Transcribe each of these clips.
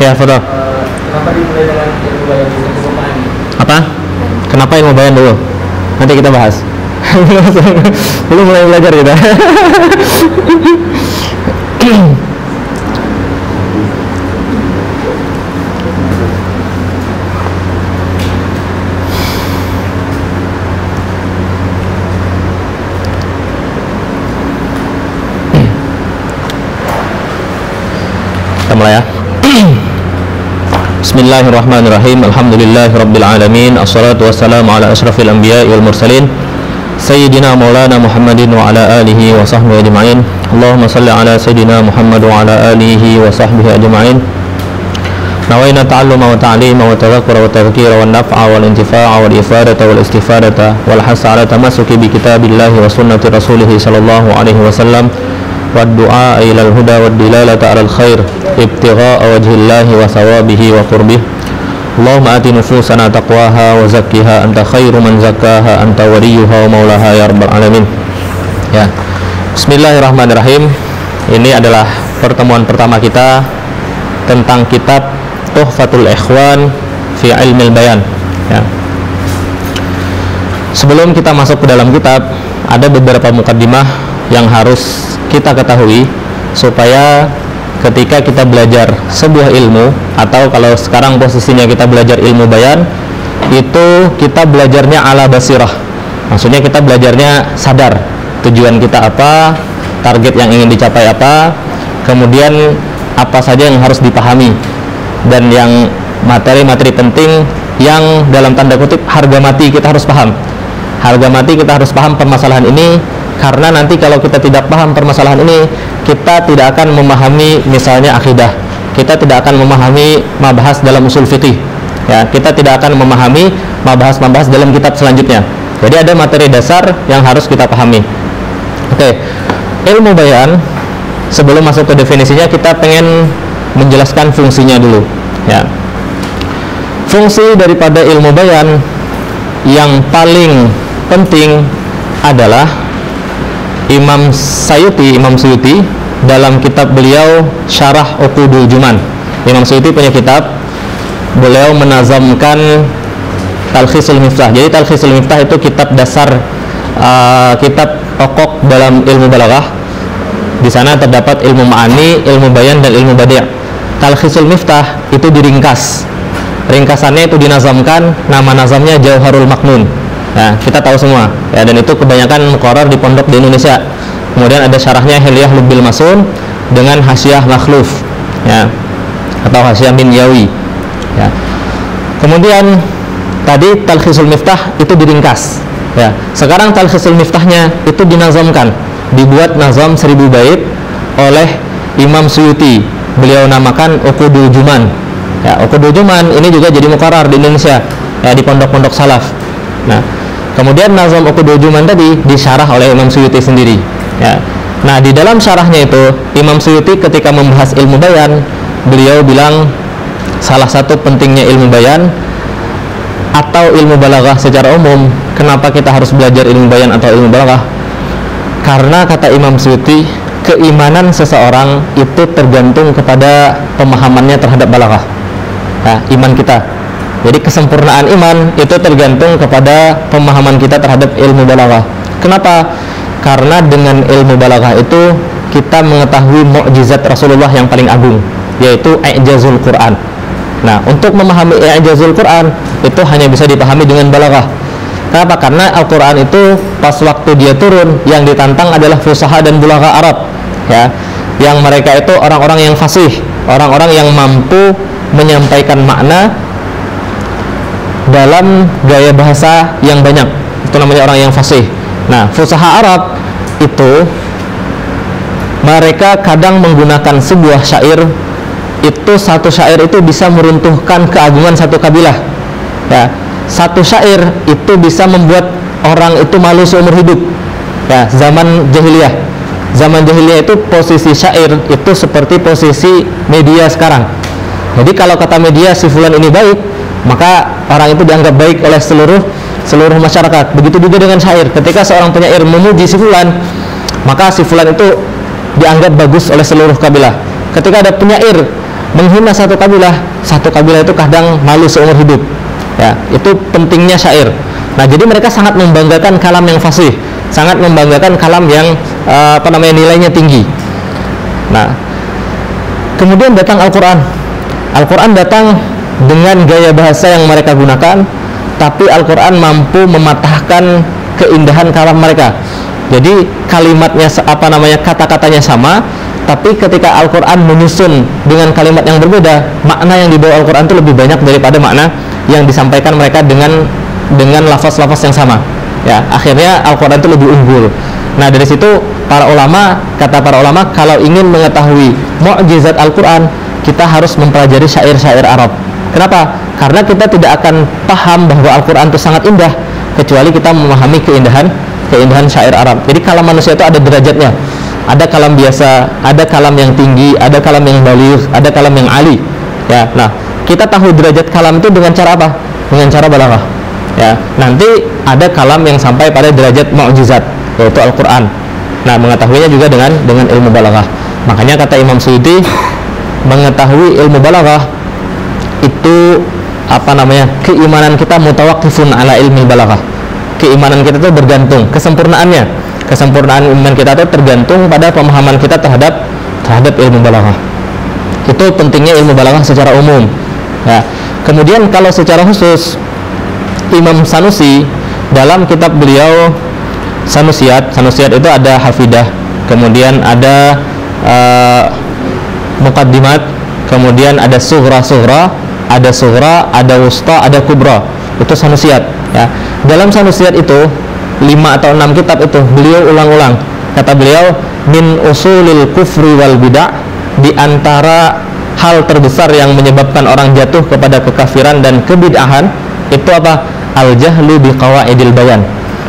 Ya, Fadol. Kenapa dimulai dengan ilmu bayan itu memahami? Apa? Kenapa ilmu bayan dulu? Nanti kita bahas. Belum mulai belajar kita. Kita mulai ya. Bismillahirrahmanirrahim. Alhamdulillahirabbil alamin. Assalatu wassalamu ala asyrafil anbiya'i wal mursalin sayyidina maulana Muhammadin wa ala alihi wa sahbihi ajma'in. Allahumma salli ala sayyidina Muhammad wa ala alihi wa sahbihi ajma'in. Nawaina ta'alluma wa ta'lima wa tadhakkura wa tadhkira wa naf'a wal intifa'a wal ifadata wal istifadata wal hasa ala tamassuki bi kitabillahi wa sunnati rasulih sallallahu alaihi wasallam والدعاء إلى الهدى والدلالة على الخير ابتغاء وجه الله وثوابه وقربه اللهم آت نفوسنا تقواها وزكها أنت خير من زكاها أنت وليها ومولاها يا رب العالمين. Ya. Bismillahirrahmanirrahim. Ini adalah pertemuan pertama kita tentang kitab Tuhfatul Ikhwan fi Ilmil Bayan. Ya. Sebelum kita masuk ke dalam kitab, ada beberapa mukaddimah yang harus kita ketahui supaya ketika kita belajar sebuah ilmu, atau kalau sekarang posisinya kita belajar ilmu bayan, itu kita belajarnya ala basirah. Maksudnya kita belajarnya sadar tujuan kita apa, target yang ingin dicapai apa, kemudian apa saja yang harus dipahami, dan yang materi-materi penting yang dalam tanda kutip harga mati kita harus paham. Harga mati kita harus paham permasalahan ini, karena nanti kalau kita tidak paham permasalahan ini, kita tidak akan memahami misalnya akidah, kita tidak akan memahami mabahas dalam usul fikih, ya, kita tidak akan memahami mabahas-mabahas dalam kitab selanjutnya. Jadi ada materi dasar yang harus kita pahami. Oke, ilmu bayan, sebelum masuk ke definisinya, kita pengen menjelaskan fungsinya dulu, ya. Fungsi daripada ilmu bayan yang paling penting adalah Imam Suyuti dalam kitab beliau Syarah Uqudul Juman. Imam Suyuti punya kitab, beliau menazamkan Talkhisul Miftah. Jadi Talkhisul Miftah itu kitab dasar, kitab pokok dalam ilmu balaghah. Di sana terdapat ilmu ma'ani, ilmu bayan, dan ilmu badi'. Talkhisul Miftah itu diringkas. Ringkasannya itu dinazamkan, nama nazamnya Jauharul Maknun. Nah, kita tahu semua, ya, dan itu kebanyakan muqarrar di pondok di Indonesia. Kemudian ada syarahnya Hilyah Lubbil Masun dengan Hasyiah Makhluf, ya, atau Hasyiah Minyawi, ya. Kemudian tadi Talkhisul Miftah itu diringkas, ya. Sekarang Talkhisul Miftahnya itu dinazamkan, dibuat nazam 1000 bait oleh Imam Suyuti. Beliau namakan Uqudul Juman. Ya, Uqudul Juman ini juga jadi muqarrar di Indonesia, ya, di pondok-pondok salaf. Nah, kemudian nazam Uqudul Juman tadi disyarah oleh Imam Suyuti sendiri, ya. Nah, di dalam syarahnya itu Imam Suyuti ketika membahas ilmu bayan, beliau bilang salah satu pentingnya ilmu bayan atau ilmu balaghah secara umum, kenapa kita harus belajar ilmu bayan atau ilmu balaghah? Karena kata Imam Suyuti, keimanan seseorang itu tergantung kepada pemahamannya terhadap balaghah. Nah, iman kita. Jadi kesempurnaan iman itu tergantung kepada pemahaman kita terhadap ilmu balaghah. Kenapa? Karena dengan ilmu balaghah itu kita mengetahui mukjizat Rasulullah yang paling agung, yaitu i'jazul Quran. Nah, untuk memahami i'jazul Quran itu hanya bisa dipahami dengan balaghah. Kenapa? Karena Al-Quran itu pas waktu dia turun, yang ditantang adalah fusaha dan bulagha Arab, ya, yang mereka itu orang-orang yang fasih, orang-orang yang mampu menyampaikan makna dalam gaya bahasa yang banyak. Itu namanya orang yang fasih. Nah, fusaha Arab itu mereka kadang menggunakan sebuah syair, itu satu syair itu bisa meruntuhkan keagungan satu kabilah, ya. Satu syair itu bisa membuat orang itu malu seumur hidup, ya. Zaman jahiliyah itu posisi syair itu seperti posisi media sekarang. Jadi kalau kata media si fulan ini baik, maka orang itu dianggap baik oleh seluruh masyarakat. Begitu juga dengan syair. Ketika seorang penyair memuji si fulan, maka si fulan itu dianggap bagus oleh seluruh kabilah. Ketika ada penyair menghina satu kabilah itu kadang malu seumur hidup. Ya, itu pentingnya syair. Nah, jadi mereka sangat membanggakan kalam yang fasih, sangat membanggakan kalam yang nilainya tinggi. Nah, kemudian datang Al-Quran. Al-Quran datang dengan gaya bahasa yang mereka gunakan, tapi Al-Quran mampu mematahkan keindahan kalam mereka. Jadi kalimatnya kata-katanya sama, tapi ketika Al-Quran menyusun dengan kalimat yang berbeda, makna yang dibawa Al-Quran itu lebih banyak daripada makna yang disampaikan mereka dengan lafaz-lafaz yang sama. Ya, akhirnya Al-Quran itu lebih unggul. Nah, dari situ kata para ulama, kalau ingin mengetahui mukjizat Al-Quran, kita harus mempelajari syair-syair Arab. Kenapa? Karena kita tidak akan paham bahwa Al-Quran itu sangat indah kecuali kita memahami keindahan syair Arab. Jadi kalam manusia itu ada derajatnya. Ada kalam biasa, ada kalam yang tinggi, ada kalam yang baligh, ada kalam yang ali. Ya, nah, kita tahu derajat kalam itu dengan cara apa? Dengan cara balaghah. Ya, nanti ada kalam yang sampai pada derajat mukjizat, yaitu Al-Quran. Nah, mengetahuinya juga dengan ilmu balaghah. Makanya kata Imam Suyuti, mengetahui ilmu balaghah itu keimanan kita mutawaqqifun ala ilmi balaghah. Keimanan kita itu bergantung, kesempurnaan iman kita itu tergantung pada pemahaman kita terhadap ilmu balaghah. Itu pentingnya ilmu balaghah secara umum. Ya. Kemudian kalau secara khusus, Imam Sanusi dalam kitab beliau Sanusiyat itu ada hafidah, kemudian ada muqaddimat, kemudian ada sughra, ada wusta, ada kubra. Itu Sanusiyat. Ya. Dalam Sanusiyat itu 5 atau 6 kitab itu beliau ulang-ulang. Kata beliau, min usulil kufri wal bid'ah, di antara hal terbesar yang menyebabkan orang jatuh kepada kekafiran dan kebid'ahan itu apa? Al-jahlu biqawaidil bayan.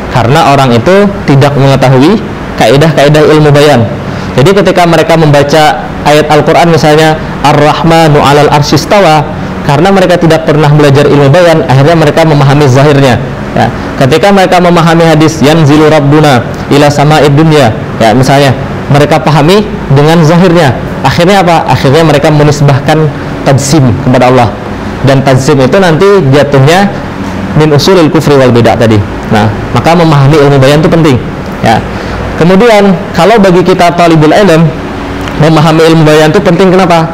Karena orang itu tidak mengetahui kaidah-kaidah ilmu bayan. Jadi ketika mereka membaca ayat Al-Quran misalnya Ar-Rahmanu 'alal arsy istawa, karena mereka tidak pernah belajar ilmu bayan, akhirnya mereka memahami zahirnya. Ya. Ketika mereka memahami hadis yanzilu rabbuna ila sama'id dunya, ya misalnya, mereka pahami dengan zahirnya. Akhirnya apa? Akhirnya mereka menisbahkan tajsim kepada Allah. Dan tajsim itu nanti jatuhnya min usulil kufri wal bid'ah tadi. Nah, maka memahami ilmu bayan itu penting. Ya. Kemudian kalau bagi kita talibul ilm, memahami ilmu bayan itu penting. Kenapa?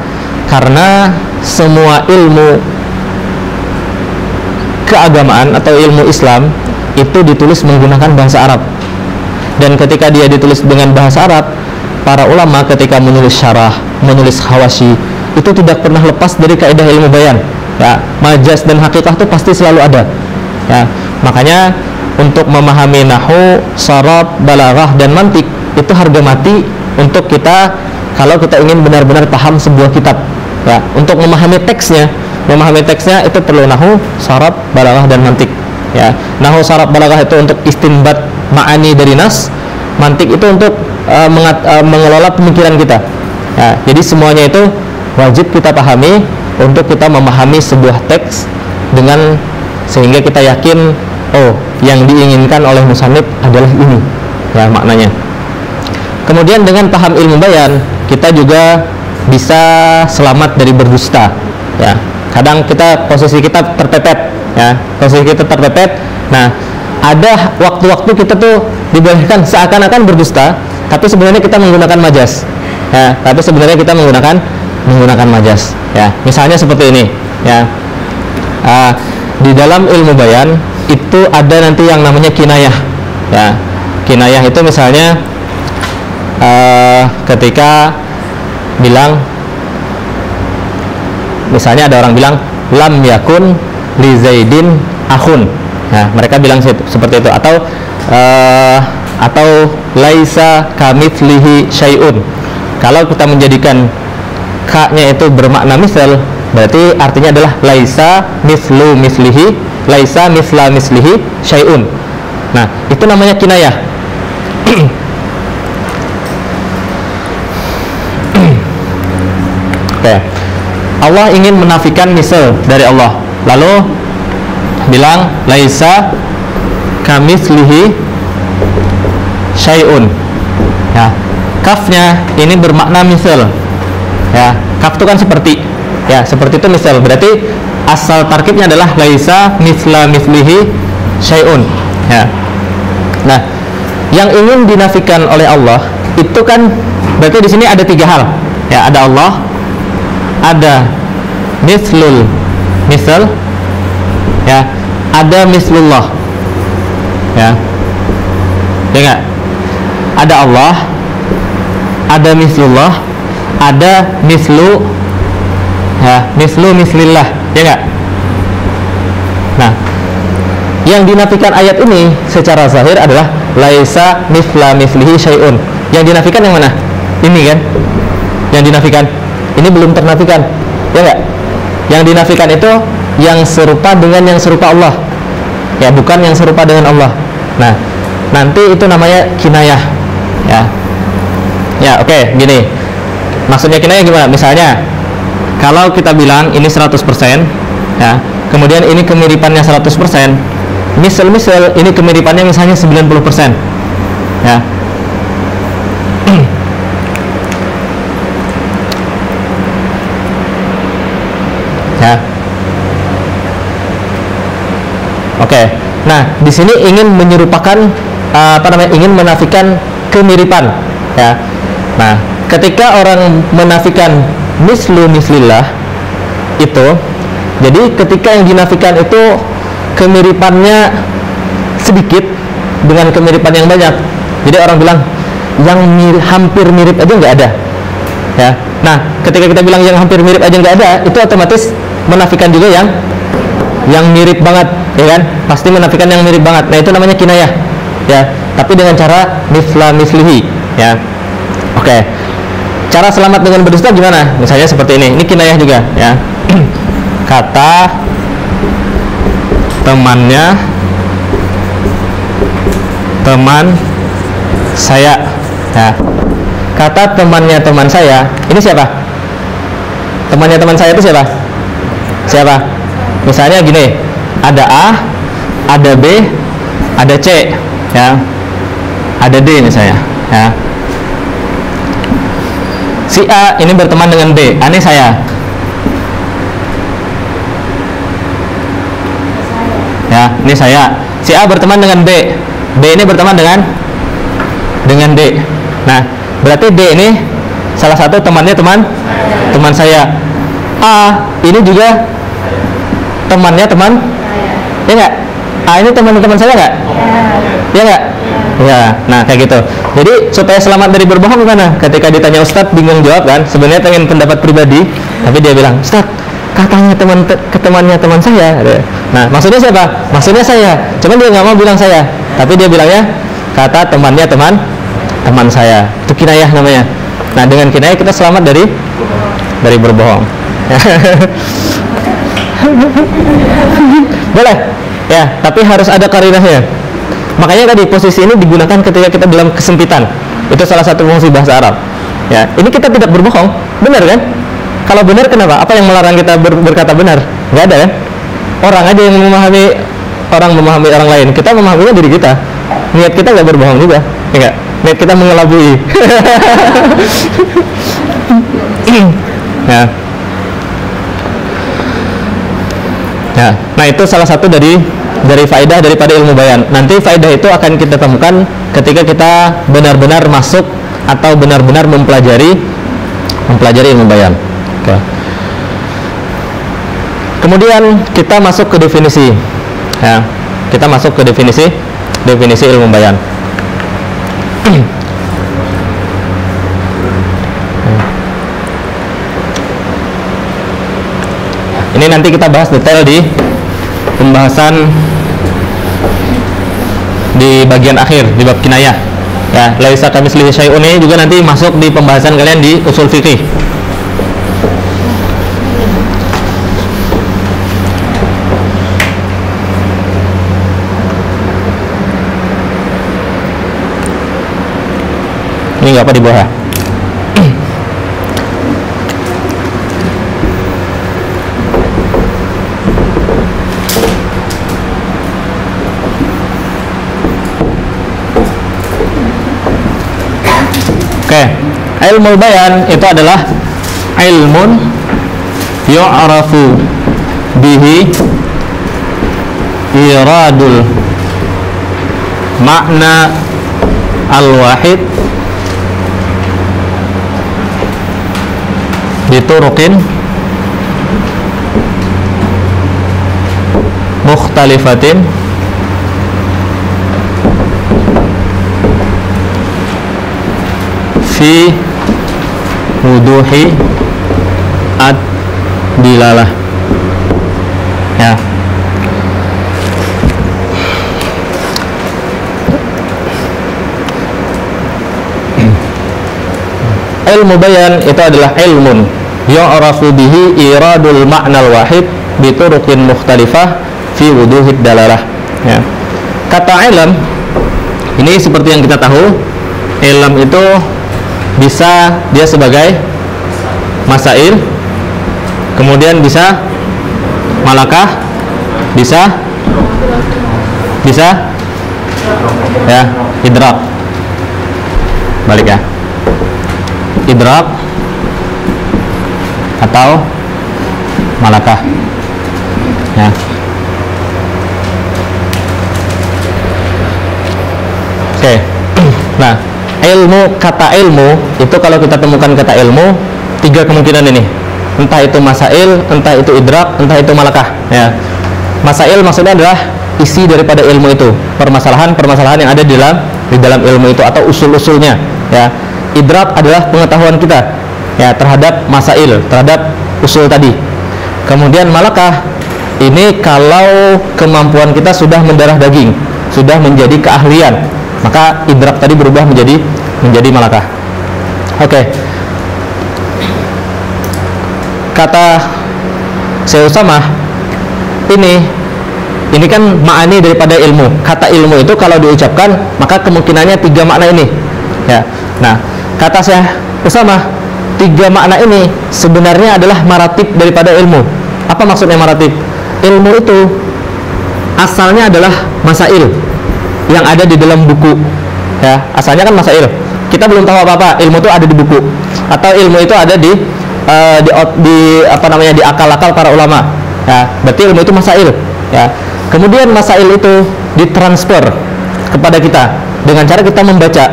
Karena semua ilmu keagamaan atau ilmu Islam itu ditulis menggunakan bahasa Arab. Dan ketika dia ditulis dengan bahasa Arab, para ulama ketika menulis syarah, menulis hawasyi, itu tidak pernah lepas dari kaidah ilmu bayan. Ya, majaz dan hakikah itu pasti selalu ada. Ya, makanya untuk memahami nahwu, sharaf, balaghah dan mantik itu harga mati untuk kita kalau kita ingin benar-benar paham sebuah kitab. Ya, untuk memahami teksnya itu perlu nahwu, sharaf, balaghah dan mantik. Ya, nahwu, sharaf, balaghah itu untuk istinbat ma'ani dari nas, mantik itu untuk mengelola pemikiran kita. Ya, jadi semuanya itu wajib kita pahami untuk kita memahami sebuah teks dengan sehingga kita yakin, oh, yang diinginkan oleh musannif adalah ini, ya maknanya. Kemudian dengan paham ilmu bayan, kita juga bisa selamat dari berdusta. Ya, kadang posisi kita terpepet. Ya, posisi kita terpepet. Nah, ada waktu-waktu kita tuh dibolehkan seakan-akan berdusta, tapi sebenarnya kita menggunakan majas. Ya, tapi sebenarnya kita menggunakan majas. Ya, misalnya seperti ini. Ya, di dalam ilmu bayan itu ada nanti yang namanya kinayah. Ya, kinayah itu misalnya ketika bilang, misalnya ada orang bilang lam yakun li zaidin akhun. Nah, mereka bilang seperti itu, atau laisa kamitslihi syai'un. Kalau kita menjadikan ka-nya itu bermakna misal, berarti artinya adalah laisa mislu mislihi, laisa misla mislihi syai'un. Nah, itu namanya kinayah. Oke. Allah ingin menafikan misal dari Allah, lalu bilang laisa kamitslihi syai'un. Ya, kafnya ini bermakna misal. Ya, kaf itu kan seperti. Ya, seperti itu misal. Berarti asal tarkibnya adalah laisa misla mislihi syai'un. Ya. Nah, yang ingin dinafikan oleh Allah itu kan berarti di sini ada 3 hal. Ya, ada Allah, ada mislul misal, ya, ada mislullah. Ya. Ya enggak? Ada Allah, ada mislullah, ada mislu, ya, mislu mislillah, ya enggak? Nah, yang dinafikan ayat ini secara zahir adalah laisa misla mislihi syai'un. Yang dinafikan yang mana? Ini kan? Yang dinafikan. Ini belum ternafikan, ya enggak? Yang dinafikan itu yang serupa dengan yang serupa Allah, ya, bukan yang serupa dengan Allah. Nah, nanti itu namanya kinayah, ya. Ya, oke, gini. Maksudnya kinayah gimana? Misalnya, kalau kita bilang ini 100%, ya, kemudian ini kemiripannya 100%, misal ini kemiripannya misalnya 90%, ya. Ya. Oke. Nah, di sini ingin menyerupakan ingin menafikan kemiripan, ya. Nah, ketika orang menafikan mislu mislillah itu, jadi ketika yang dinafikan itu kemiripannya sedikit dengan kemiripan yang banyak. Jadi orang bilang yang hampir mirip aja nggak ada, ya. Nah, ketika kita bilang yang hampir mirip aja nggak ada, itu otomatis menafikan juga yang mirip banget, ya kan? Pasti menafikan yang mirip banget. Nah, itu namanya kinayah, ya. Tapi dengan cara misla mislihi, ya. Oke. Cara selamat dengan berdusta gimana? Misalnya seperti ini. Ini kinayah juga, ya. Kata temannya teman saya, ya. Kata temannya teman saya. Ini siapa? Temannya teman saya itu siapa? Siapa? Misalnya gini, ada A, ada B, ada C, ya, ada D misalnya, ya. Si A ini berteman dengan B, A ini saya, ya, ini saya. Si A berteman dengan B, B ini berteman dengan D. Nah, berarti D ini salah satu temannya teman saya. A ini juga temannya teman, ya nggak? A ini teman-teman saya nggak? Ya nggak? Ya, nah kayak gitu. Jadi supaya selamat dari berbohong gimana? Ketika ditanya Ustadz bingung jawab kan? Sebenarnya pengen pendapat pribadi, tapi dia bilang Ustadz katanya temannya teman saya. Nah, maksudnya siapa? Maksudnya saya. Cuman dia nggak mau bilang saya, tapi dia bilangnya kata temannya teman saya. Itu kinayah namanya. Nah, dengan kinayah kita selamat dari berbohong. Boleh, ya, tapi harus ada karinahnya. Makanya tadi posisi ini digunakan ketika kita dalam kesempitan. Itu salah satu fungsi bahasa Arab. Ya, ini kita tidak berbohong, benar kan? Kalau benar kenapa? Apa yang melarang kita berkata benar? Nggak ada kan? Orang aja yang memahami orang lain. Kita memahaminya diri kita. Niat kita nggak berbohong juga, ya nggak? Niat kita mengelabui. Ya. Ya, nah itu salah satu dari faedah daripada ilmu bayan. Nanti faedah itu akan kita temukan ketika kita benar-benar masuk atau benar-benar mempelajari ilmu bayan. Oke. Kemudian kita masuk ke definisi. Ya, kita masuk ke definisi ilmu bayan. Ini nanti kita bahas detail di pembahasan di bagian akhir di bab kinayah. Ya, laisa kamitslihi syai'un ini juga nanti masuk di pembahasan kalian di usul fikih. Ini nggak apa di bawah. Oke, ilmu bayan itu adalah ilmun yu'rafu bihi iradul makna al-wahid bituruqin mukhtalifatin fi wuduhi ad-dilalah. Ya. Ilmu bayan itu adalah ilmun yu'rafu bihi iradul ma'nal wahid bituruqin mukhtalifah fi wuduhid dalalah. Ya. Kata ilm ini seperti yang kita tahu, ilm itu bisa dia sebagai masail, kemudian bisa malakah, bisa ya idrak. Balik ya, idrak atau malakah ya. Oke. Nah, kata ilmu itu kalau kita temukan kata ilmu, tiga kemungkinan ini, entah itu masail, entah itu idrak, entah itu malakah ya. Masail maksudnya adalah isi daripada ilmu itu, permasalahan yang ada di dalam ilmu itu atau usul-usulnya ya. Idrak adalah pengetahuan kita ya terhadap masail, terhadap usul tadi. Kemudian malakah ini kalau kemampuan kita sudah mendarah daging, sudah menjadi keahlian, maka idrak tadi berubah menjadi malakah. Oke. Kata Syekh Usamah ini kan ma'ani daripada ilmu. Kata ilmu itu kalau diucapkan maka kemungkinannya tiga makna ini ya. Nah, kata Syekh Usamah, tiga makna ini sebenarnya adalah maratib daripada ilmu. Apa maksudnya maratib? Ilmu itu asalnya adalah masail yang ada di dalam buku ya. Asalnya kan masail, kita belum tahu apa-apa, ilmu itu ada di buku atau ilmu itu ada di apa namanya, di akal-akal para ulama ya. Berarti ilmu itu masail ya. Kemudian masail itu ditransfer kepada kita dengan cara kita membaca.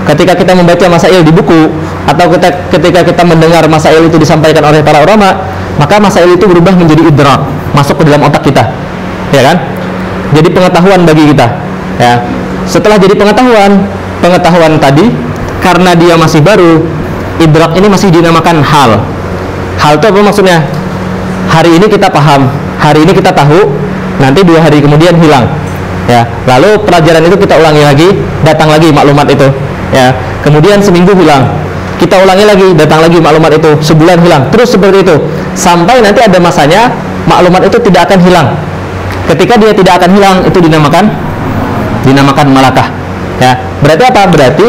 Ketika kita membaca masail di buku atau ketika kita mendengar masail itu disampaikan oleh para ulama, maka masail itu berubah menjadi idrak, masuk ke dalam otak kita ya kan. Jadi pengetahuan bagi kita ya. Setelah jadi pengetahuan tadi, karena dia masih baru, idrak ini masih dinamakan hal. Hal itu apa maksudnya? Hari ini kita paham, hari ini kita tahu, nanti 2 hari kemudian hilang ya. Lalu pelajaran itu kita ulangi lagi, datang lagi maklumat itu ya. Kemudian seminggu hilang, kita ulangi lagi, datang lagi maklumat itu, sebulan hilang, terus seperti itu sampai nanti ada masanya maklumat itu tidak akan hilang. Ketika dia tidak akan hilang, itu dinamakan malakah ya. Berarti apa? Berarti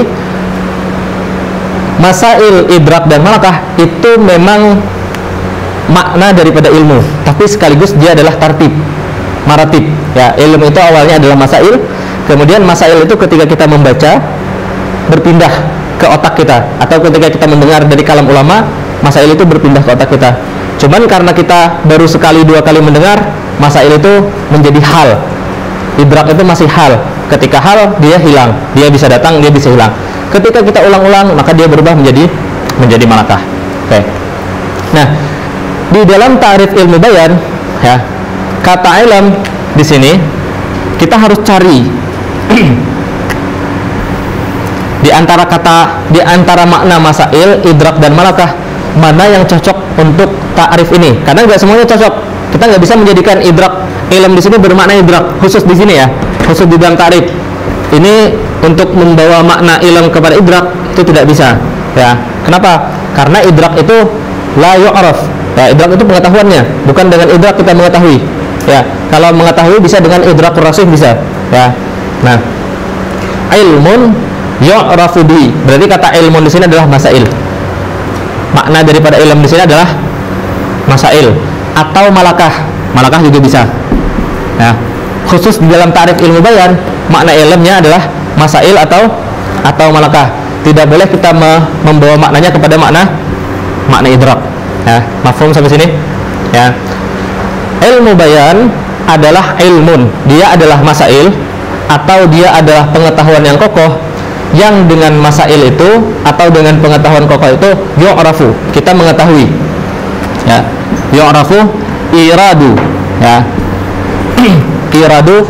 masail, idrak dan malakah itu memang makna daripada ilmu, tapi sekaligus dia adalah tartib, maratib ya. Ilmu itu awalnya adalah masail, kemudian masail itu ketika kita membaca berpindah ke otak kita, atau ketika kita mendengar dari kalam ulama, masail itu berpindah ke otak kita. Cuman karena kita baru sekali 2 kali mendengar, masail itu menjadi hal, idrak itu masih hal. Ketika hal, dia hilang, dia bisa datang, dia bisa hilang. Ketika kita ulang-ulang, maka dia berubah menjadi malakah. Oke. Nah, di dalam ta'rif ilmu bayan ya, kata ilm di sini kita harus cari di antara makna masail, idrak dan malakah, mana yang cocok untuk ta'rif ini. Karena nggak semuanya cocok. Kita nggak bisa menjadikan idrak, ilm di sini bermakna idrak khusus di sini ya, khusus di dalam ta'rif. Ini untuk membawa makna ilm kepada idrak itu tidak bisa ya. Kenapa? Karena idrak itu la yu'raf ya. Idrak itu pengetahuannya, bukan dengan idrak kita mengetahui ya. Kalau mengetahui bisa dengan idrak rasih bisa ya. Nah, ilmun yu'rafu bi, berarti kata ilmun di sini adalah masail. Makna daripada ilm di sini adalah masail atau malakah. Malakah juga bisa ya. Khusus di dalam ta'rif ilmu bayan, makna ilmnya adalah masail atau malakah. Tidak boleh kita membawa maknanya kepada makna idrak ya. Mafhum sampai sini? ya. Ilmu bayan adalah ilmun, dia adalah masail atau dia adalah pengetahuan yang kokoh, yang dengan masail itu atau dengan pengetahuan kokoh itu yu'rafu, kita mengetahui, ya. Yu'rafu iradu, ya. Iradu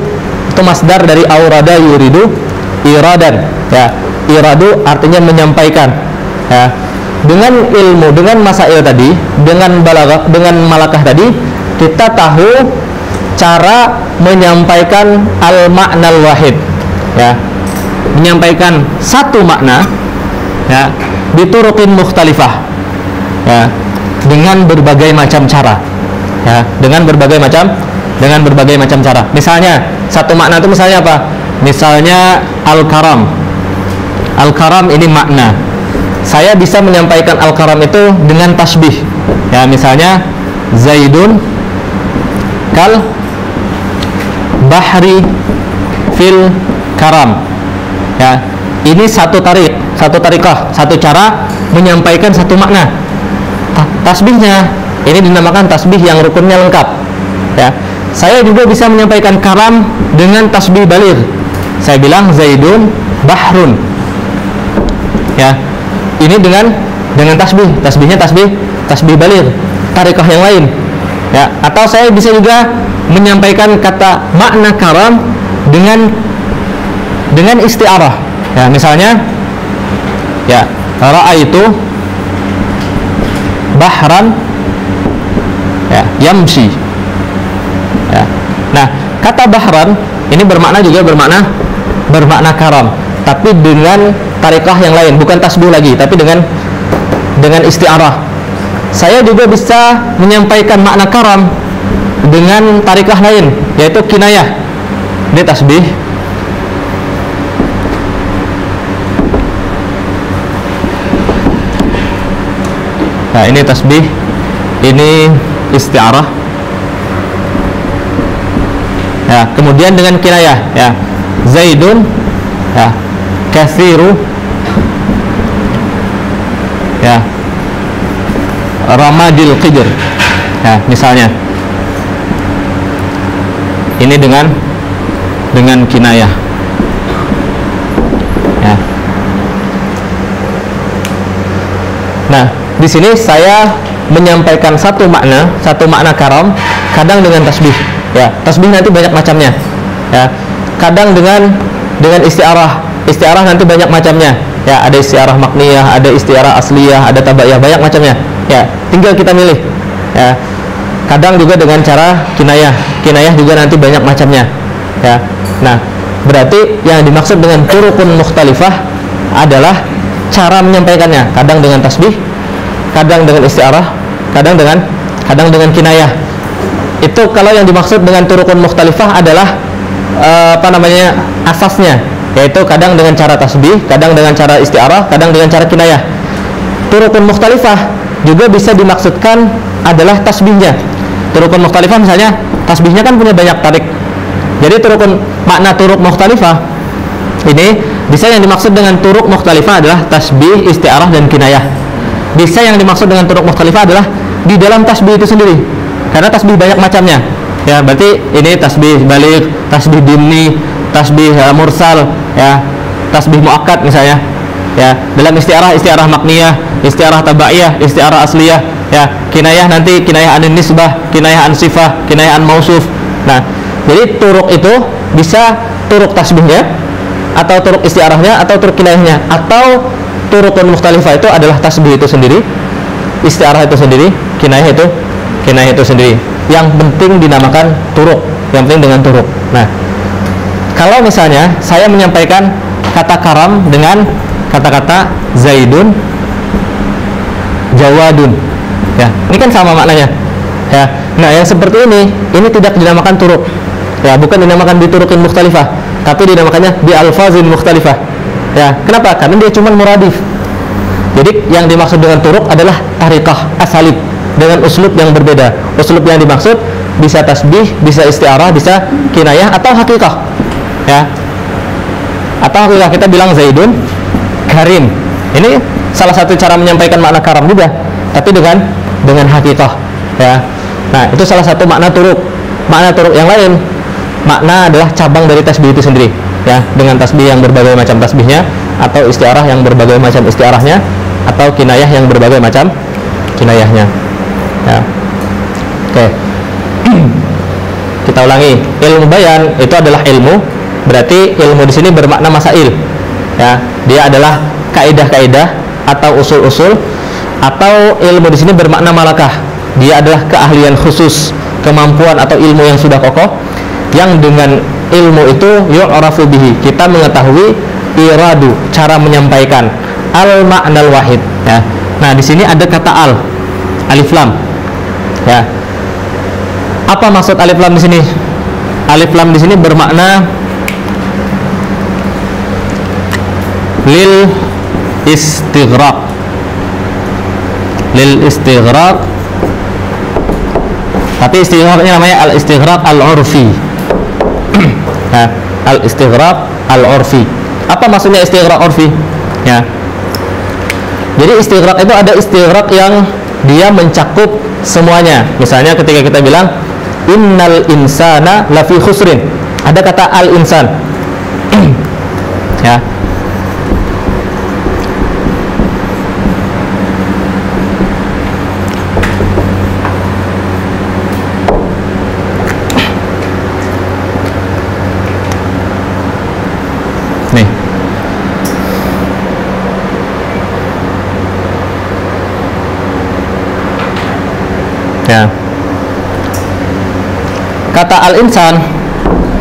itu masdar dari aurada yuridu iradan, ya. Iradu artinya menyampaikan, ya. Dengan ilmu, dengan masail tadi, dengan balaghah, dengan malakah tadi, kita tahu cara menyampaikan al-ma'nal wahid, ya. Menyampaikan satu makna, ya, bituruqin mukhtalifah, ya, dengan berbagai macam cara, ya, dengan berbagai macam cara. Misalnya satu makna itu misalnya apa? Misalnya al-karam. Al-karam ini makna. Saya bisa menyampaikan al-karam itu dengan tasbih, ya. Misalnya Zaidun kal bahri fil karam, ya. Ini satu tarikah, satu cara menyampaikan satu makna. Tasbihnya ini dinamakan tasbih yang rukunnya lengkap, ya. Saya juga bisa menyampaikan karam dengan tasbih baligh. Saya bilang Zaidun bahrun, ya. Ini dengan tasbihnya tasbih baligh, tarikah yang lain, ya. Atau saya bisa juga menyampaikan kata makna karam dengan isti'arah, ya. Misalnya, ya, ra'aitu bahran, ya, yamshi, ya. Nah, kata bahran ini bermakna karam, tapi dengan tarikah yang lain, bukan tasbih lagi, tapi dengan isti'arah. Saya juga bisa menyampaikan makna karam dengan tarikah lain, yaitu kinayah. Ini tasbih, nah ini tasbih, ini isti'arah, ya. Kemudian dengan kinayah, ya, Zaidun, ya, kathiru, ya, ramadil qidr, ya, misalnya ini dengan kinayah, ya. Nah, di sini saya menyampaikan satu makna karam, kadang dengan tasbih, ya. Tasbih nanti banyak macamnya, ya. Kadang dengan isti'arah nanti banyak macamnya, ya. Ada isti'arah makniyah, ada isti'arah asliyah, ada tabaiyah, banyak macamnya, ya. Tinggal kita milih, ya. Kadang juga dengan cara kinayah juga nanti banyak macamnya, ya. Nah, berarti yang dimaksud dengan turuqun mukhtalifah adalah cara menyampaikannya, kadang dengan tasbih, kadang dengan isti'arah, kadang dengan kinayah. Itu kalau yang dimaksud dengan turuqun mukhtalifah adalah asasnya, yaitu kadang dengan cara tasbih, kadang dengan cara isti'arah, kadang dengan cara kinayah. Turuqun mukhtalifah juga bisa dimaksudkan adalah tasbihnya. Turuqun mukhtalifah misalnya tasbihnya kan punya banyak tarik. Jadi makna turuq mukhtalifah ini bisa yang dimaksud dengan turuq mukhtalifah adalah tasbih, isti'arah, dan kinayah. Bisa yang dimaksud dengan turuq mukhtalifah adalah di dalam tasbih itu sendiri, karena tasbih banyak macamnya, ya. Berarti ini tasbih baligh, tasbih dimni, tasbih mursal, ya, tasbih muakkad misalnya, ya. Dalam isti'arah makniyah, isti'arah tabaiyah, isti'arah asliyah, ya. Kinayah nanti kinayah an nisbah, kinayah an sifah, kinayah an mausuf. Nah, jadi turuq itu bisa turuq tasbihnya, atau turuq isti'arahnya, atau turuq kinayahnya, atau turuqun mukhtalifah itu adalah tasbih itu sendiri, isti'arah itu sendiri, kinayah itu sendiri. Yang penting dinamakan turuq, yang penting dengan turuq. Nah, kalau misalnya saya menyampaikan kata karam dengan kata-kata Zaidun jawadun, ya, ini kan sama maknanya, ya. Nah, yang seperti ini tidak dinamakan turuq, ya, bukan dinamakan bituruqin mukhtalifah, tapi dinamakannya bi alfazin mukhtalifah, ya. Kenapa? Karena dia cuma muradif. Jadi yang dimaksud dengan turuq adalah tarikah, asalib, dengan uslub yang berbeda. Uslub yang dimaksud bisa tasbih, bisa isti'arah, bisa kinayah, atau hakikah, ya. Atau hakikah, kita bilang Zaidun karim. Ini salah satu cara menyampaikan makna karam juga, tapi dengan hakikah, ya. Nah, itu salah satu makna turuk. Makna turuk yang lain, makna adalah cabang dari tasbih itu sendiri, ya, dengan tasbih yang berbagai macam tasbihnya, atau istiarah yang berbagai macam istiarahnya, atau kinayah yang berbagai macam kinayahnya. Ya. Oke. Kita ulangi. Ilmu bayan itu adalah ilmu, berarti ilmu di sini bermakna masail. Ya, dia adalah kaidah-kaidah atau usul-usul, atau ilmu di sini bermakna malakah. Dia adalah keahlian khusus, kemampuan atau ilmu yang sudah kokoh, yang dengan ilmu itu yu'rafu bihi, kita mengetahui iradu, cara menyampaikan al ma'nal wahid, ya. Nah, di sini ada kata al, alif lam. Ya. Apa maksud alif lam di sini? Alif lam di sini bermakna lil istighraq. Lil istighraq. Tapi istighraqnya namanya al istighraq al urfi. Nah, al istighraq al urfi. Apa maksudnya istighraq urfi? Ya. Jadi istighraq itu ada istighraq yang dia mencakup semuanya. Misalnya ketika kita bilang innal insana lafi khusrin, ada kata al insan. Ya. Nih. Ya. Kata al-insan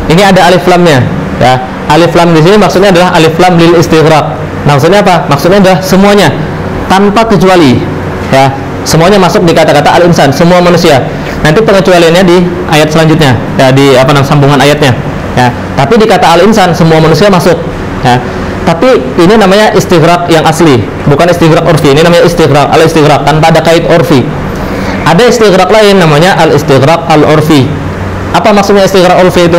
ini ada alif lamnya, ya. Alif lam di sini maksudnya adalah alif lam lil istighraq. Nah, maksudnya apa? Maksudnya adalah semuanya tanpa kecuali, ya. Semuanya masuk di kata-kata al-insan, semua manusia. Nanti pengecualiannya di ayat selanjutnya, ya, di apa namanya sambungan ayatnya, ya. Tapi di kata al-insan semua manusia masuk, ya. Tapi ini namanya istighraq yang asli, bukan istighraq urfi. Ini namanya istighraq, al-istighraq tanpa ada kait urfi. Ada istighraq lain namanya al-istighraq al-urfi. Apa maksudnya istighraq urfi itu?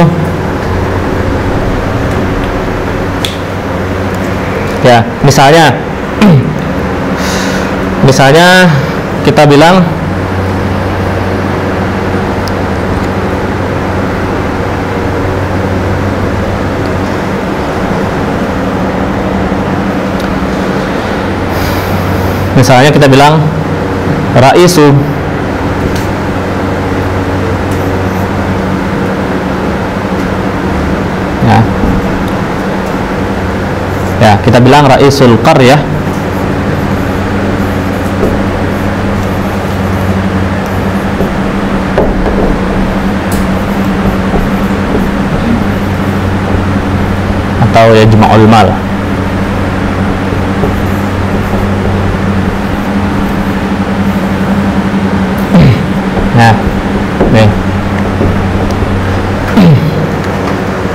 Ya, misalnya misalnya kita bilang raisu, ya, kita bilang raisul qaryah, atau yajma'ul mal. Nah, nih.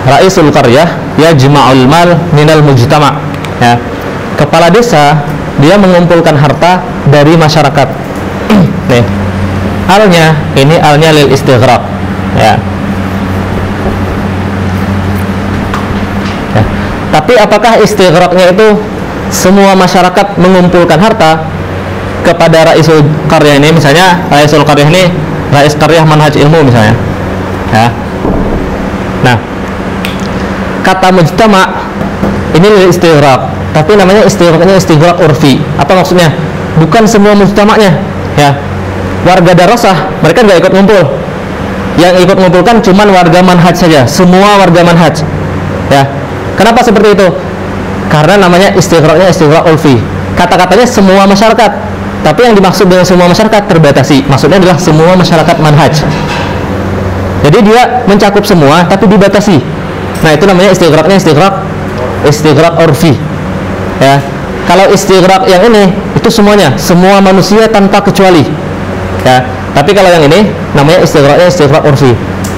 Raisul qaryah yajma'ul mal minal mujtama'. Ya. Kepala desa dia mengumpulkan harta dari masyarakat. Nih. Alnya ini alnya lil istighraq. Ya. Ya. Tapi apakah istighraqnya itu semua masyarakat mengumpulkan harta kepada raisul qaryah ini? Misalnya raisul qaryah ini rais qaryah manhaj ilmu misalnya. Ya. Nah, kata mujtama ini lil istighraq, tapi namanya istighraqnya istighraq urfi. Apa maksudnya? Bukan semua mujtama'nya, ya. Warga darasah mereka nggak ikut ngumpul. Yang ikut ngumpulkan cuman warga manhaj saja, semua warga manhaj. Ya. Kenapa seperti itu? Karena namanya istighraqnya istighraq urfi. Kata-katanya semua masyarakat, tapi yang dimaksud dengan semua masyarakat terbatasi. Maksudnya adalah semua masyarakat manhaj. Jadi dia mencakup semua tapi dibatasi. Nah, itu namanya istighraqnya istighraq urfi. Ya. Kalau istighraq yang ini itu semuanya, semua manusia tanpa kecuali. Ya. Tapi kalau yang ini namanya istighraqnya istighraq urfi.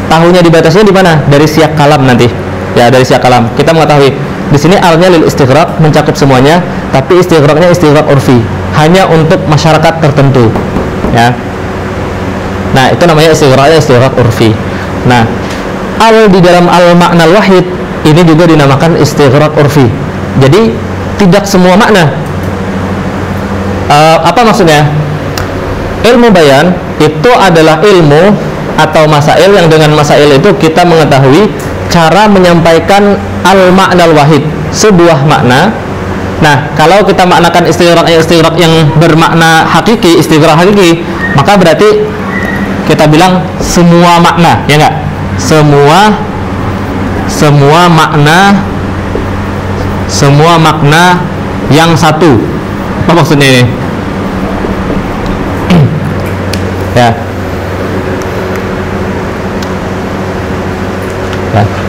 Tahunya dibatasinya di mana? Dari siyak kalam nanti. Ya, dari siyak kalam. Kita mengetahui di sini alnya lil istighraq mencakup semuanya, tapi istighraqnya istighraq urfi, hanya untuk masyarakat tertentu. Ya. Nah, itu namanya istighraqnya istighraq urfi. Nah, al di dalam al ma'nal wahid ini juga dinamakan istighraq urfi. Jadi tidak semua makna. Apa maksudnya? ilmu bayan itu adalah ilmu atau masail yang dengan masail itu kita mengetahui cara menyampaikan al-ma'nal wahid, sebuah makna. Nah, kalau kita maknakan istighraq yang bermakna hakiki, istighraq hakiki, maka berarti kita bilang semua makna, ya enggak? Semua makna yang satu. Apa maksudnya ini? Ya.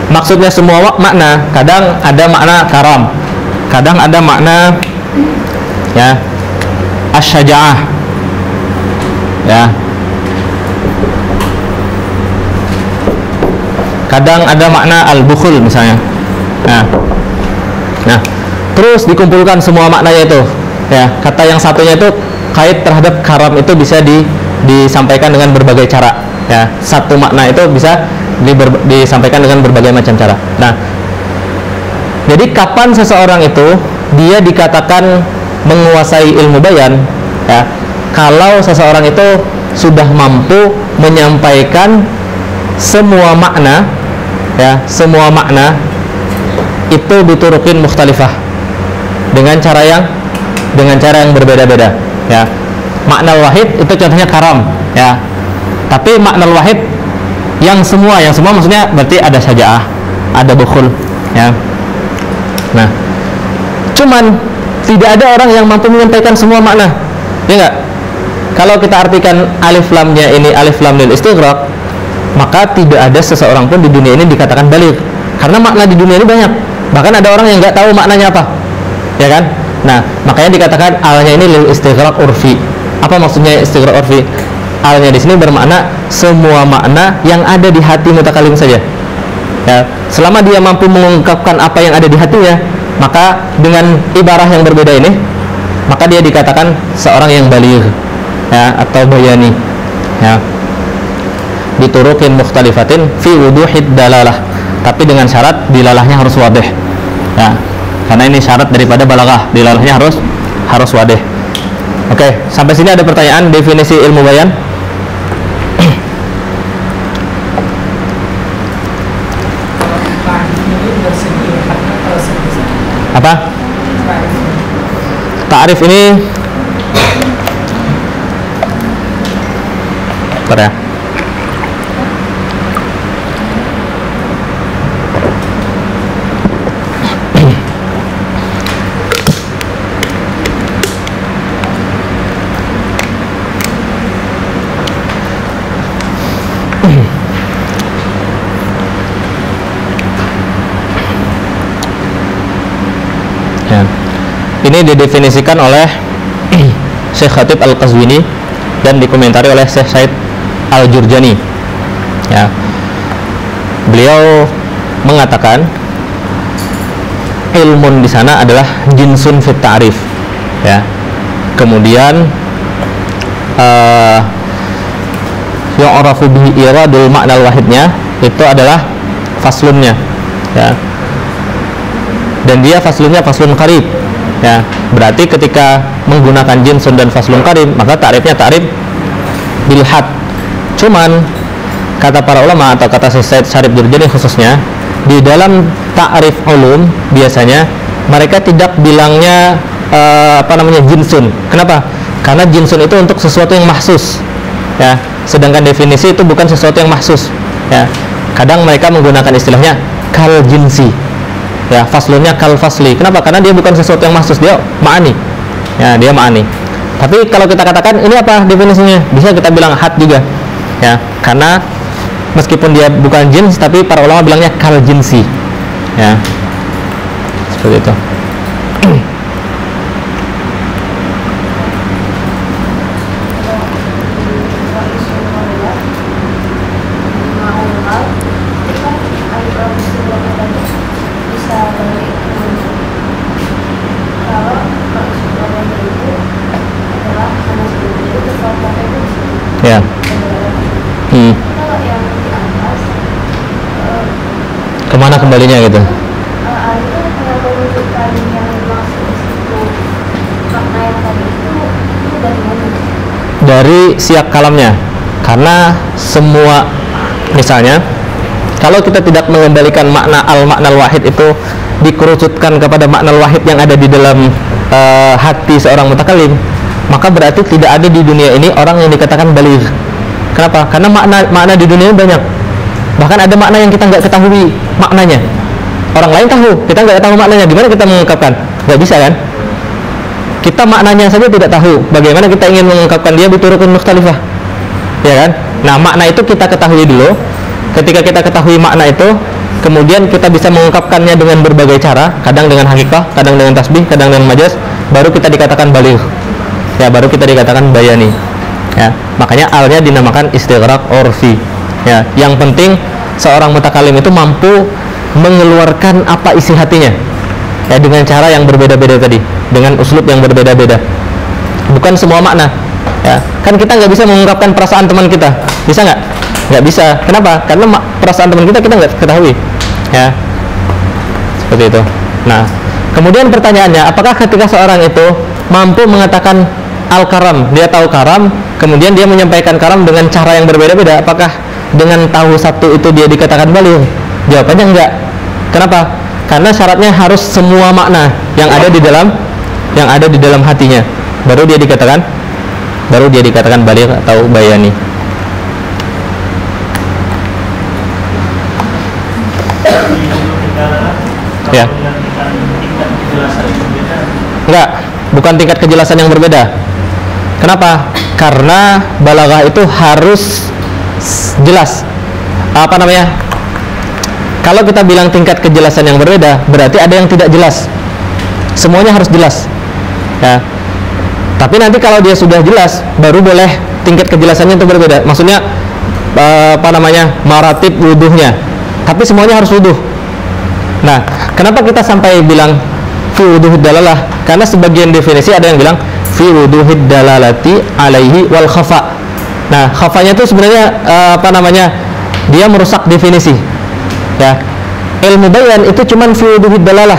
Maksudnya semua makna, kadang ada makna karam, kadang ada makna ya asy-syaja'ah, ya, kadang ada makna al-bukhul misalnya. Nah, terus dikumpulkan semua maknanya itu, ya. Kata yang satunya itu kait terhadap karam itu bisa disampaikan dengan berbagai cara, ya. Satu makna itu bisa disampaikan dengan berbagai macam cara. Nah, jadi kapan seseorang itu dia dikatakan menguasai ilmu bayan, ya, kalau seseorang itu sudah mampu menyampaikan semua makna, ya, semua makna itu biturukin mukhtalifah, dengan cara yang berbeda-beda, ya. Makna wahid itu contohnya karam, ya. Tapi makna wahid yang semua maksudnya berarti ada syaja'ah, ada bukhul, ya. Nah, cuman tidak ada orang yang mampu menyampaikan semua makna, ya enggak? Kalau kita artikan alif lamnya ini alif lam lil istighraq, maka tidak ada seseorang pun di dunia ini dikatakan baligh, karena makna di dunia ini banyak. Bahkan ada orang yang nggak tahu maknanya apa, ya kan? Nah, makanya dikatakan alnya ini lil istighraq urfi. Apa maksudnya istighraq urfi? Alnya di sini bermakna semua makna yang ada di hati mutakalim saja, ya. Selama dia mampu mengungkapkan apa yang ada di hatinya, maka dengan ibarah yang berbeda ini, maka dia dikatakan seorang yang baligh, ya, atau bayani, ya. Biturukin mukhtalifatin fi wuduhid dalalah, tapi dengan syarat dilalahnya harus wadih, ya. Karena ini syarat daripada balaghah, dilalahnya harus wadih. Oke, sampai sini ada pertanyaan definisi ilmu bayan? Apa? Ta'rif ini bentar ya. Ini didefinisikan oleh Syekh Khatib Al-Qazwini dan dikomentari oleh Syekh Said Al-Jurjani, ya. Beliau mengatakan ilmun di sana adalah jinsun fit ta'rif, ya. Kemudian yu'rafu bihi iradul ma'nal wahidnya itu adalah faslunnya, ya. Dan dia faslunnya faslun qarib, ya. Berarti ketika menggunakan jinsun dan faslun qarib, maka ta'rifnya ta'rif bil had. Cuman kata para ulama atau kata Syekh Syarif Jurjani khususnya, di dalam ta'rif ulum biasanya mereka tidak bilangnya jinsun. Kenapa? Karena jinsun itu untuk sesuatu yang mahsus, ya. Sedangkan definisi itu bukan sesuatu yang mahsus, ya. Kadang mereka menggunakan istilahnya kal jinsi, ya. Faslunnya kal fasli. Kenapa? Karena dia bukan sesuatu yang mahsus, dia ma'ani, ya, dia ma'ani. Tapi kalau kita katakan ini apa definisinya, bisa kita bilang had juga, ya. Karena meskipun dia bukan jins, tapi para ulama bilangnya kal jinsi, ya. Seperti itu. Ya. Kemana kembalinya gitu? dari siyak kalamnya. Karena semua, misalnya kalau kita tidak mengembalikan makna al-makna al-wahid itu dikerucutkan kepada makna al-wahid yang ada di dalam hati seorang mutakalim, maka berarti tidak ada di dunia ini orang yang dikatakan baligh. Kenapa? Karena makna di dunia ini banyak. Bahkan ada makna yang kita nggak ketahui maknanya. Orang lain tahu, kita nggak tahu maknanya. Gimana kita mengungkapkan? Nggak bisa kan? Kita maknanya saja tidak tahu. Bagaimana kita ingin mengungkapkan dia biturukun mukhtalifah? Ya kan? Nah, makna itu kita ketahui dulu. Ketika kita ketahui makna itu, kemudian kita bisa mengungkapkannya dengan berbagai cara. Kadang dengan hakikah, kadang dengan tasbih, kadang dengan majaz. Baru kita dikatakan baligh. Ya, baru kita dikatakan bayani. Ya, makanya alnya dinamakan istighraq urfi. Ya, yang penting seorang mutakalim itu mampu mengeluarkan apa isi hatinya. Ya, dengan cara yang berbeda-beda tadi, dengan uslub yang berbeda-beda. Bukan semua makna. Ya, kan kita nggak bisa mengungkapkan perasaan teman kita. Bisa nggak? Nggak bisa. Kenapa? Karena perasaan teman kita nggak ketahui. Ya, seperti itu. Nah, kemudian pertanyaannya, apakah ketika seorang itu mampu mengatakan al-karam, dia tahu karam, kemudian dia menyampaikan karam dengan cara yang berbeda-beda, apakah dengan tahu satu itu dia dikatakan baligh? Jawabannya enggak. Kenapa? Karena syaratnya harus semua makna yang ada di dalam hatinya, baru dia dikatakan baligh atau bayani. Ya. Enggak, bukan tingkat kejelasan yang berbeda. Kenapa? Karena balaghah itu harus jelas. Apa namanya? Kalau kita bilang tingkat kejelasan yang berbeda, berarti ada yang tidak jelas. Semuanya harus jelas. Ya. Tapi nanti kalau dia sudah jelas, baru boleh tingkat kejelasannya itu berbeda. Maksudnya apa namanya? Maratib wuduhnya. Tapi semuanya harus wuduh. Nah, kenapa kita sampai bilang fi wuduhid dalalah? Karena sebagian definisi ada yang bilang fi wuduhid dalalati alaihi wal khafa. Nah, khafanya itu sebenarnya apa namanya? Dia merusak definisi. Ya. Ilmu bayan itu cuman fi wuduhid dalalah.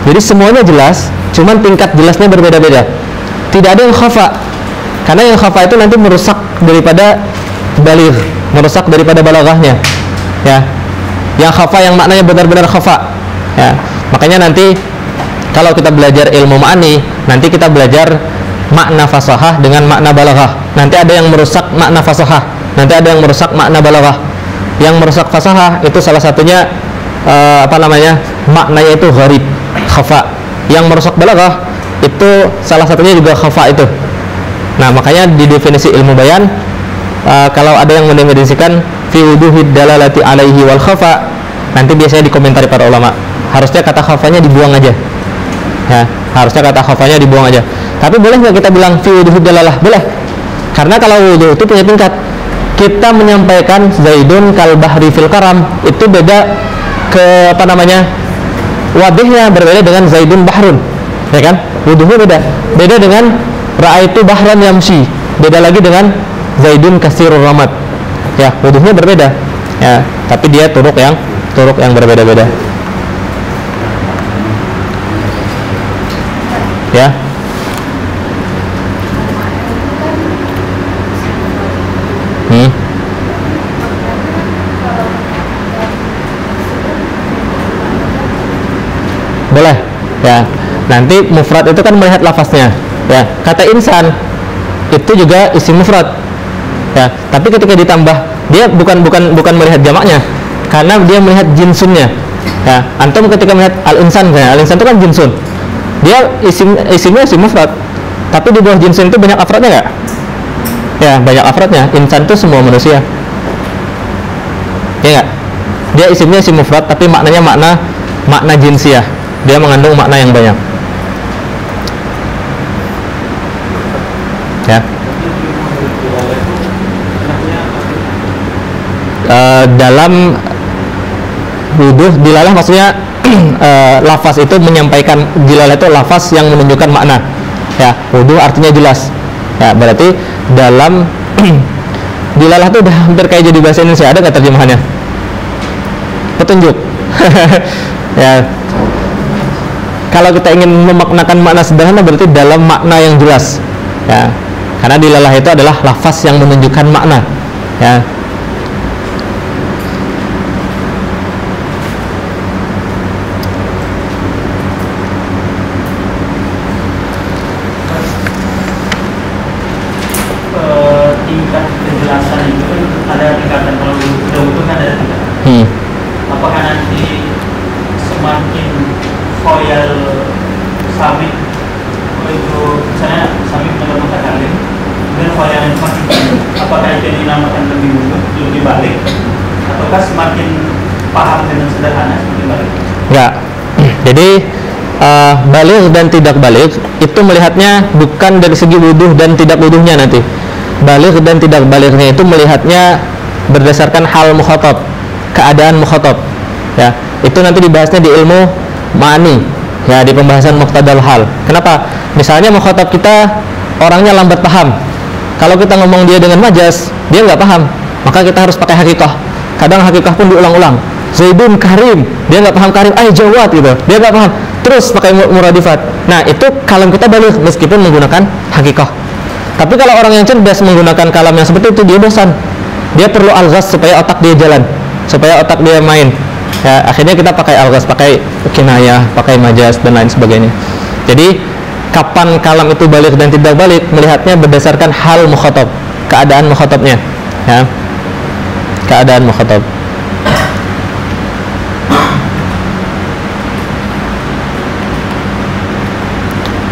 Jadi semuanya jelas, cuman tingkat jelasnya berbeda-beda. Tidak ada yang khafa. Karena yang khafa itu nanti merusak daripada baligh, merusak daripada balaghahnya. Ya. Yang khafa yang maknanya benar-benar khafa. Ya. Makanya nanti kalau kita belajar ilmu ma'ani, nanti kita belajar makna fasahah dengan makna balaghah. Nanti ada yang merusak makna fasahah, nanti ada yang merusak makna balaghah. Yang merusak fasahah itu salah satunya apa namanya? Maknanya itu gharib, khafa. Yang merusak balaghah itu salah satunya juga khafa itu. Nah, makanya di definisi ilmu bayan kalau ada yang mendefinisikan fi wuduhid dalalati alaihi wal khafa, nanti biasanya dikomentari para ulama, harusnya kata khafanya dibuang aja. Ya, harusnya kata khafanya dibuang aja. Tapi boleh nggak kita bilang fi wuduhid dalalah? Boleh. Karena kalau wudu itu punya tingkat. Kita menyampaikan Zaidun kal bahri fil karam, itu beda ke apa namanya? Wadihnya berbeda dengan Zaidun bahrun. Ya kan? Wuduhnya beda. Beda dengan ra'aitu bahran yamshi. Beda lagi dengan Zaidun kasirur ramad. Ya, wuduhnya berbeda. Ya, tapi dia turuk yang berbeda-beda. Ya. Boleh. Ya. Nanti mufrad itu kan melihat lafaznya. Ya, kata insan itu juga isim mufrad. Ya, tapi ketika ditambah, dia bukan melihat jamaknya, karena dia melihat jinsunnya. Ya, antum ketika melihat al-insan, ya, al-insan itu kan jinsun. Dia isimnya isim mufrad. Tapi di bawah jinsun itu banyak afradnya enggak? Ya, banyak afradnya. Insan itu semua manusia. Ya enggak? Dia isimnya isim mufrad, tapi maknanya makna jinsiah. Dia mengandung makna yang banyak. Ya. Dalam wuduh dilalah maksudnya lafaz itu menyampaikan, dilalah itu lafaz yang menunjukkan makna. Ya, wuduh artinya jelas. Ya, berarti dalam dilalah itu udah hampir kayak jadi bahasa Indonesia. Ada nggak terjemahannya? Petunjuk. Ya. Kalau kita ingin memaknakan makna sederhana berarti dalam makna yang jelas. Ya. Karena dilalah itu adalah lafaz yang menunjukkan makna, ya. Tingkat penjelasan itu kan ada tingkatan, kalau udah utuh kan ada tingkatan. Apakah nanti semakin khoyal samik itu misalnya samik menurut mutakalim dan khoyal yang semakin tinggi, apakah itu dinamakan lebih mudah, lebih balik, ataukah semakin paham dengan sederhana semakin balik? Enggak. Jadi balik dan tidak balik itu melihatnya bukan dari segi wuduh dan tidak wuduhnya nanti. Balik dan tidak baliknya itu melihatnya berdasarkan hal mukhatab, keadaan mukhatab, ya. Itu nanti dibahasnya di ilmu ma'ani, ya, di pembahasan muqtadal hal. Kenapa? Misalnya mukhatab kita orangnya lambat paham. Kalau kita ngomong dia dengan majas, dia nggak paham, maka kita harus pakai hakikah. Kadang hakikah pun diulang-ulang. Zaidun karim, dia nggak paham karim, jawad gitu, dia nggak paham. Terus pakai muradifat. Nah, itu kalam kita balik meskipun menggunakan hakikah. Tapi kalau orang yang cerdas menggunakan kalam yang seperti itu, dia bosan. Dia perlu alghaz supaya otak dia jalan, supaya otak dia main. Ya, akhirnya kita pakai alghaz, pakai kinayah, pakai majas dan lain sebagainya. Jadi kapan kalam itu balik dan tidak balik melihatnya berdasarkan hal mukhatab, keadaan mukhatabnya, ya. Keadaan mukhatab.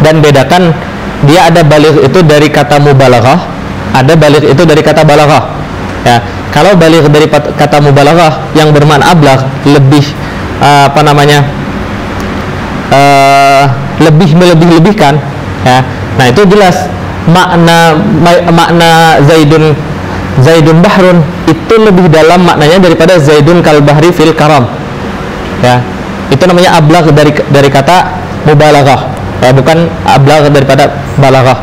Dan bedakan, dia ada balik itu dari kata mubalaghah, ada balik itu dari kata balaghah, ya. Kalau balik dari kata mubalaghah yang bermakna ablagh, lebih lebih melebih-lebihkan, ya. Nah, itu jelas makna Zaidun bahrun itu lebih dalam maknanya daripada Zaidun kal bahri fil karam, ya. Itu namanya ablagh dari kata mubalaghah, ya, bukan ablagh daripada balaghah,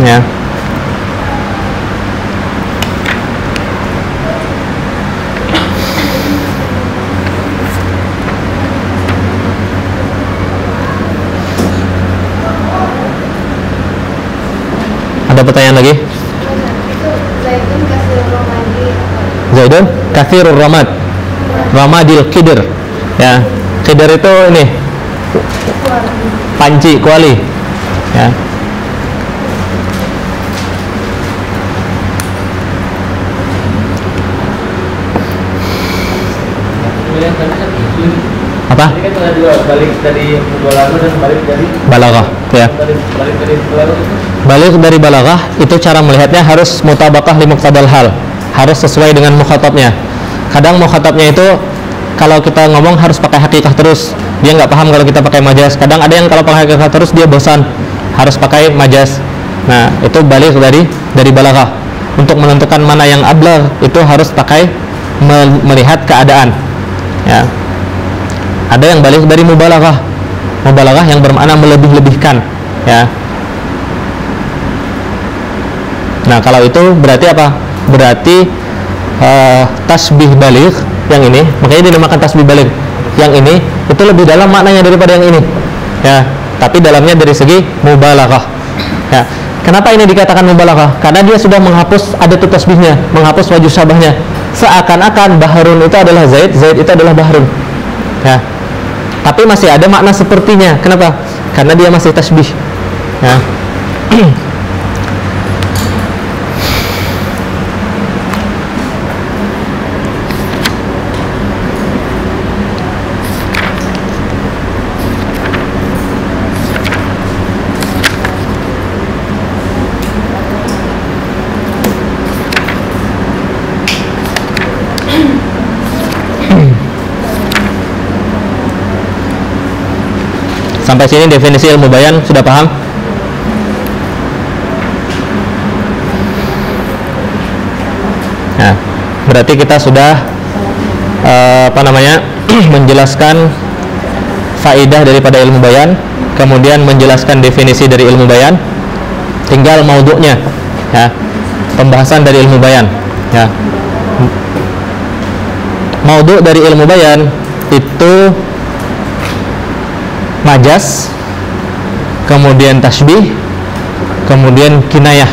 ya. Ada pertanyaan lagi? Zaidun kathirur ramad, ramadil qidr, ya. Qidr itu ini panci, kuali, ya. Apa? Ini kan ada dua, balik dari mubalaghah dan balik dari balaghah, ya. Balik dari mubalaghah itu. Balik dari balaghah itu cara melihatnya harus mutabaqah li muqtadal hal, harus sesuai dengan mukhatabnya. Kadang mukhatabnya itu kalau kita ngomong harus pakai hakikah terus, dia nggak paham kalau kita pakai majas. Kadang ada yang kalau pakai hakikah terus dia bosan, harus pakai majas. Nah, itu balik dari balaghah. Untuk menentukan mana yang ablagh itu harus pakai melihat keadaan, ya. Ada yang balik dari mubalaghah yang bermakna melebih-lebihkan, ya. Nah, kalau itu berarti apa? Berarti tasbih balik yang ini, makanya dinamakan tasbih balik. Yang ini itu lebih dalam maknanya daripada yang ini, ya. Tapi dalamnya dari segi mubalaghah, ya. Kenapa ini dikatakan mubalaghah? Karena dia sudah menghapus adat tasbihnya, menghapus wajh syabahnya. Seakan-akan bahrun itu adalah Zaid, Zaid itu adalah bahrun, ya. Tapi masih ada makna sepertinya. Kenapa? Karena dia masih tasbih, ya. Sampai sini definisi ilmu bayan sudah paham? Nah, berarti kita sudah menjelaskan faidah daripada ilmu bayan, kemudian menjelaskan definisi dari ilmu bayan. Tinggal maudhu'nya, ya. Pembahasan dari ilmu bayan, ya. Maudhu' dari ilmu bayan itu majas, kemudian tasbih, kemudian kinayah,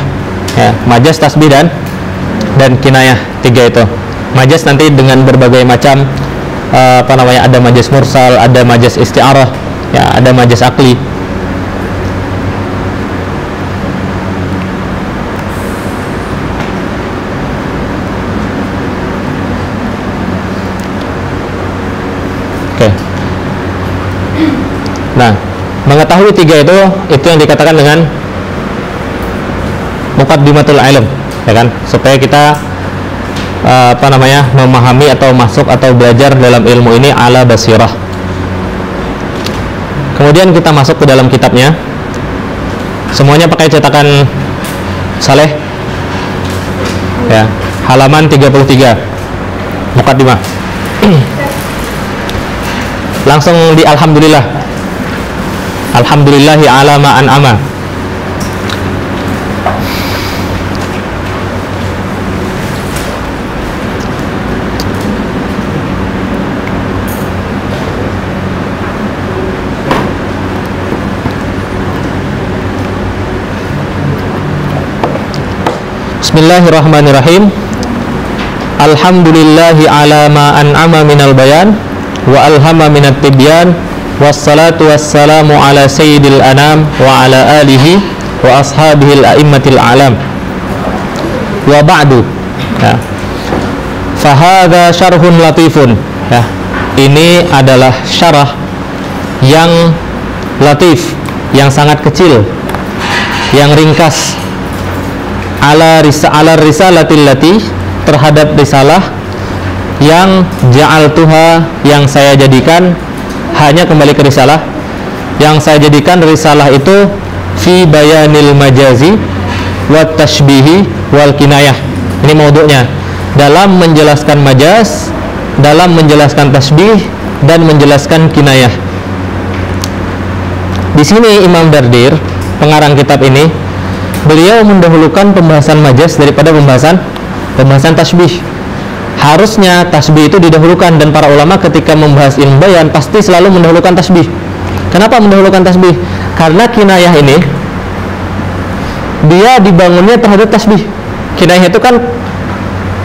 Ya, majaz, tasbih dan kinayah, 3 itu. Majaz nanti dengan berbagai macam ada majaz mursal, ada majaz isti'arah, ya, ada majaz akli. Oke. Nah, mengetahui 3 itu yang dikatakan dengan muqaddimatul ilm, ya kan? Supaya kita memahami atau masuk atau belajar dalam ilmu ini ala basirah. Kemudian kita masuk ke dalam kitabnya. Semuanya pakai cetakan Saleh. Ya, halaman 33. Muqaddimah. Langsung di alhamdulillah. Alhamdulillahi ala ma an'ama. Bismillahirrahmanirrahim. Alhamdulillahi ala ma an'ama minal bayan wa alhama minat tibyan, wassalatu wassalamu ala sayyidil anam wa ala alihi wa ashabihil a'immatil alam, wa ba'du. Ya. Fahadha syarhun latifun. Ya. Ini adalah syarah yang latif, yang sangat kecil, yang ringkas, ala risalatil lati, terhadap risalah yang ja'altuha, yang saya jadikan, hanya kembali ke risalah yang saya jadikan risalah itu fi bayanil majazi wat tashbihi wal kinayah. Ini maudhu'nya, dalam menjelaskan majaz, dalam menjelaskan tasbih, dan menjelaskan kinayah. Di sini Imam Dardir, pengarang kitab ini, beliau mendahulukan pembahasan majaz daripada pembahasan tasbih. Harusnya tasbih itu didahulukan, dan para ulama ketika membahas ilmu bayan pasti selalu mendahulukan tasbih. Kenapa mendahulukan tasbih? Karena kinayah ini dia dibangunnya terhadap tasbih. Kinayah itu kan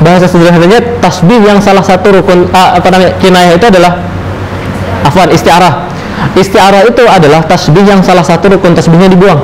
bahasa sederhananya tasbih yang salah satu rukun kinayah itu adalah isti'arah. Isti'arah itu adalah tasbih yang salah satu rukun tasbihnya dibuang.